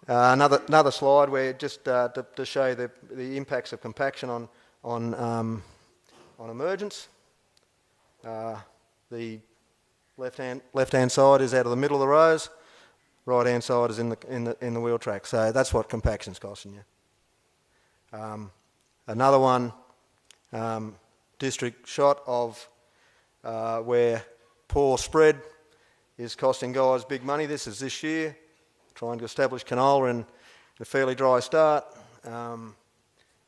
Another slide where just to show you the impacts of compaction on emergence. The left-hand side is out of the middle of the rows. Right-hand side is in the wheel track. So that's what compaction's costing you. Another one, district shot of where poor spread is costing guys big money. This is this year, trying to establish canola in a fairly dry start.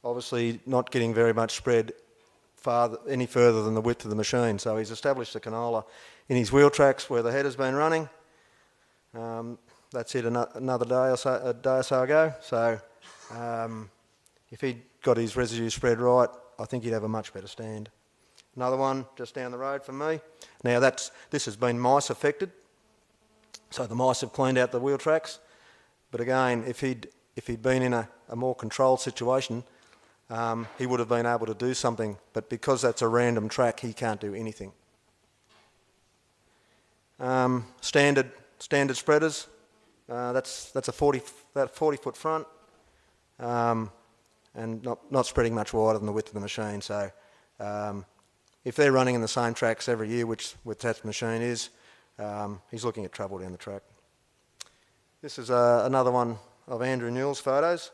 Obviously not getting very much spread any further than the width of the machine. So he's established the canola in his wheel tracks where the header's been running. That's it another day or so ago. So if he'd got his residue spread right, I think he'd have a much better stand. Another one just down the road from me. Now this has been mice affected, so the mice have cleaned out the wheel tracks. But again, if he'd been in a more controlled situation, he would have been able to do something. But because that's a random track, he can't do anything. Standard spreaders. That's a 40-foot front, and not spreading much wider than the width of the machine. So if they're running in the same tracks every year, which that machine is, he's looking at trouble down the track. This is another one of Andrew Newell's photos.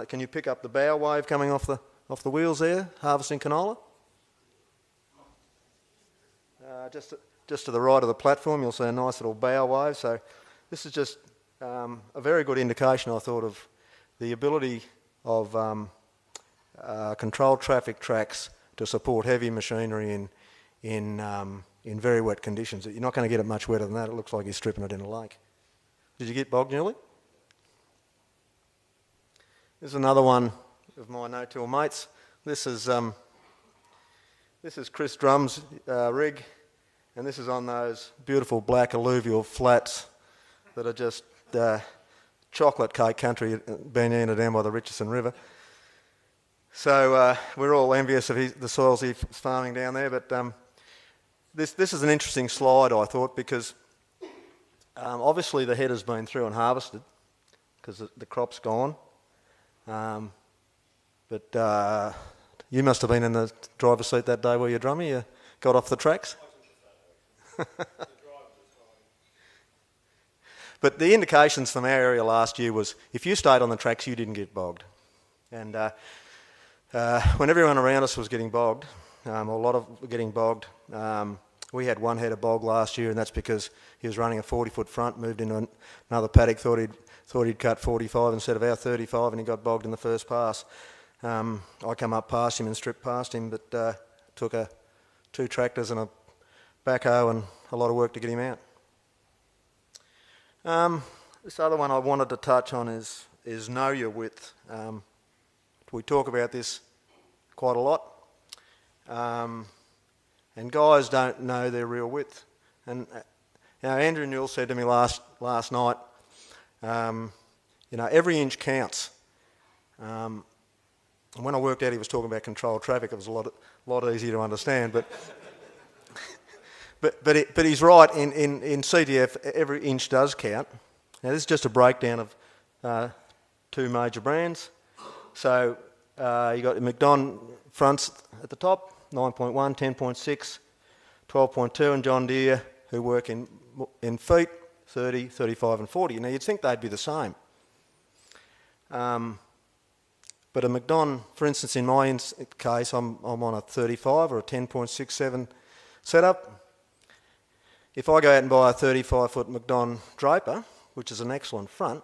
Can you pick up the bow wave coming off the wheels there, harvesting canola? Just to the right of the platform, you'll see a nice little bow wave. So this is just a very good indication, I thought, of the ability of controlled traffic tracks to support heavy machinery in very wet conditions. You're not going to get it much wetter than that. It looks like you're stripping it in a lake. Did you get bogged, Newley? This is another one of my no-till mates. This is Chris Drum's rig, and this is on those beautiful black alluvial flats that are just chocolate cake country being handed down by the Richardson River. So we're all envious of the soils he's farming down there, but this is an interesting slide, I thought, because obviously the header's been through and harvested because the crop's gone. But you must have been in the driver's seat that day, were you, Drummer? You got off the tracks? But the indications from our area last year was if you stayed on the tracks, you didn't get bogged. And when everyone around us was getting bogged, a lot of getting bogged, we had one header bog last year, and that's because he was running a 40-foot front, moved into another paddock, thought he'd cut 45 instead of our 35, and he got bogged in the first pass. I come up past him and stripped past him, but took 2 tractors and a backhoe and a lot of work to get him out. This other one I wanted to touch on is know your width. We talk about this quite a lot, and guys don't know their real width. And Andrew Newell said to me last night, every inch counts. And when I worked out he was talking about controlled traffic, it was a lot easier to understand. But he's right. In CTF, every inch does count. Now this is just a breakdown of 2 major brands. So you got the McDon fronts at the top, 9.1, 10.6, 12.2, and John Deere, who work in feet, 30, 35 and 40. Now you'd think they'd be the same. But a McDon, for instance, in my case, I'm on a 35 or a 10.67 setup. If I go out and buy a 35-foot McDon Draper, which is an excellent front,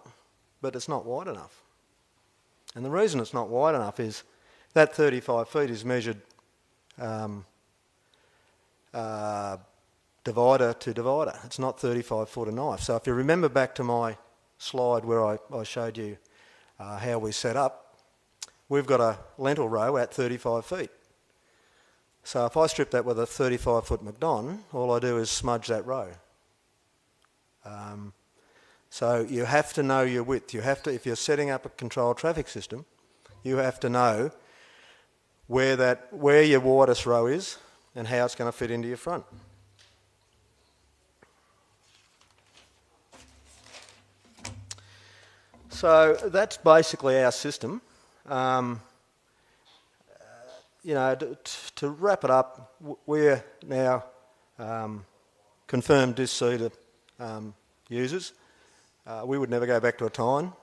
but it's not wide enough. And the reason it's not wide enough is that 35 feet is measured divider to divider. It's not 35 foot a knife. So if you remember back to my slide where I showed you how we set up, we've got a lentil row at 35 feet. So if I strip that with a 35-foot McDon, all I do is smudge that row. So you have to know your width. You have to, if you're setting up a controlled traffic system, you have to know where your widest row is and how it's going to fit into your front. So that's basically our system. You know, to wrap it up, we're now confirmed disc seeder users. We would never go back to a tine.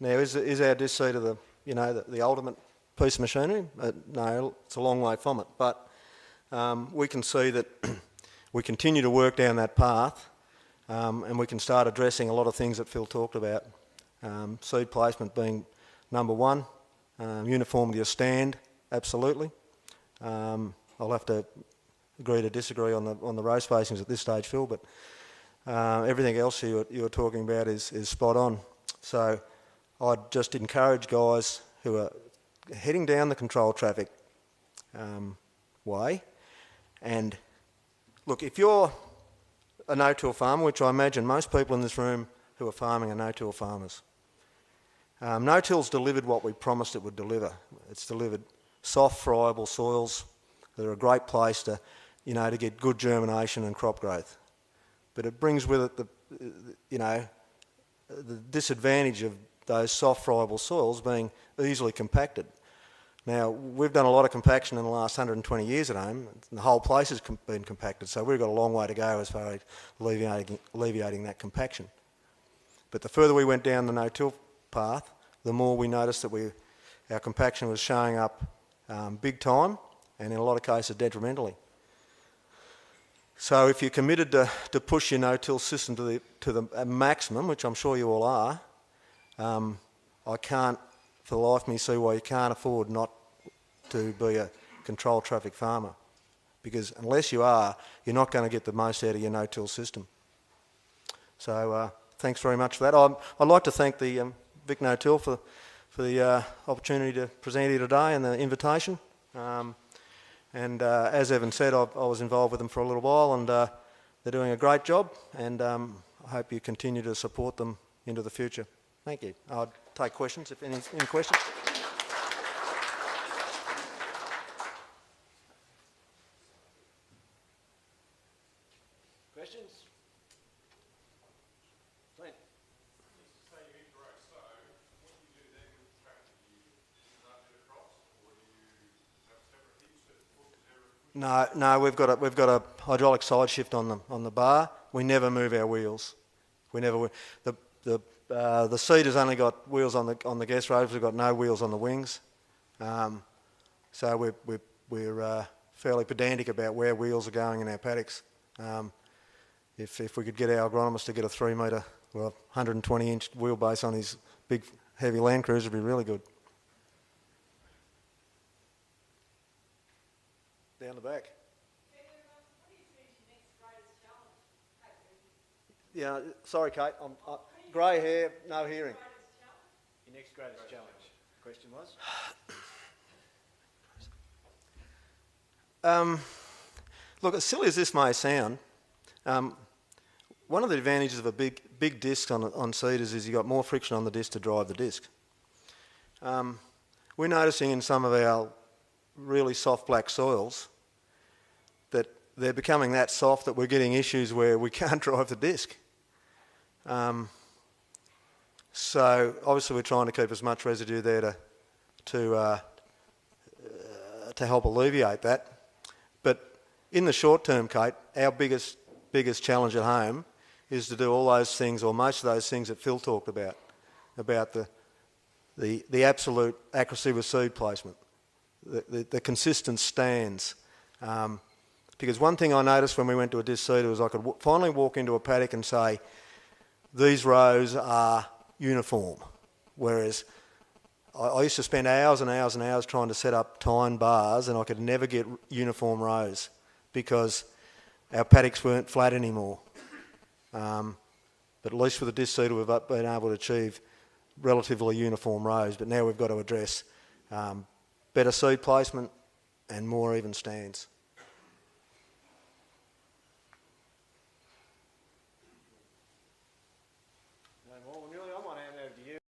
Now, is our disc seeder the ultimate piece of machinery? No, it's a long way from it. But we can see that we continue to work down that path, and we can start addressing a lot of things that Phil talked about. Seed placement being number one, uniformity of stand, absolutely. I'll have to agree to disagree on the row spacings at this stage, Phil, but everything else you were talking about is spot on. So I'd just encourage guys who are heading down the control traffic way, and look, if you're a no-till farmer, which I imagine most people in this room who are farming are no-till farmers, no-till's delivered what we promised it would deliver. It's delivered soft, friable soils that are a great place to get good germination and crop growth. But it brings with it the disadvantage of those soft, friable soils being easily compacted. Now, we've done a lot of compaction in the last 120 years at home. The whole place has been compacted, so we've got a long way to go as far as alleviating that compaction. But the further we went down the no-till path, the more we noticed that our compaction was showing up big time, and in a lot of cases detrimentally. So if you're committed to push your no-till system to the maximum, which I'm sure you all are, I can't for the life of me see why you can't afford not to be a controlled traffic farmer, because unless you are, you're not going to get the most out of your no-till system. So thanks very much for that. I'd like to thank the Vic No-Till for the opportunity to present here today and the invitation. As Evan said, I was involved with them for a little while, and they're doing a great job, and I hope you continue to support them into the future. Thank you. I'll take questions if any questions. Questions? Clint. No, we've got a hydraulic side shift on the bar. We never move our wheels. We never the seeder's only got wheels on the guest roads. We've got no wheels on the wings. So we're fairly pedantic about where wheels are going in our paddocks. If we could get our agronomist to get a 3 metre, 120-inch wheelbase on his big heavy Land Cruiser, would be really good. Down the back. Yeah, sorry, Kate. Grey hair, no hearing. Your next greatest challenge. The question was? Look, as silly as this may sound, one of the advantages of a big disc on seeders is you've got more friction on the disc to drive the disc. We're noticing in some of our really soft black soils that they're becoming that soft that we're getting issues where we can't drive the disc. So obviously we're trying to keep as much residue there to help alleviate that. But in the short term, Kate, our biggest challenge at home is to do all those things, or most of those things that Phil talked about the absolute accuracy with seed placement, the consistent stands. Because one thing I noticed when we went to a disc seeder was I could finally walk into a paddock and say, these rows are uniform. Whereas I used to spend hours and hours and hours trying to set up tine bars, and I could never get uniform rows because our paddocks weren't flat anymore. But at least with the disc seeder we've been able to achieve relatively uniform rows, but now we've got to address better seed placement and more even stands.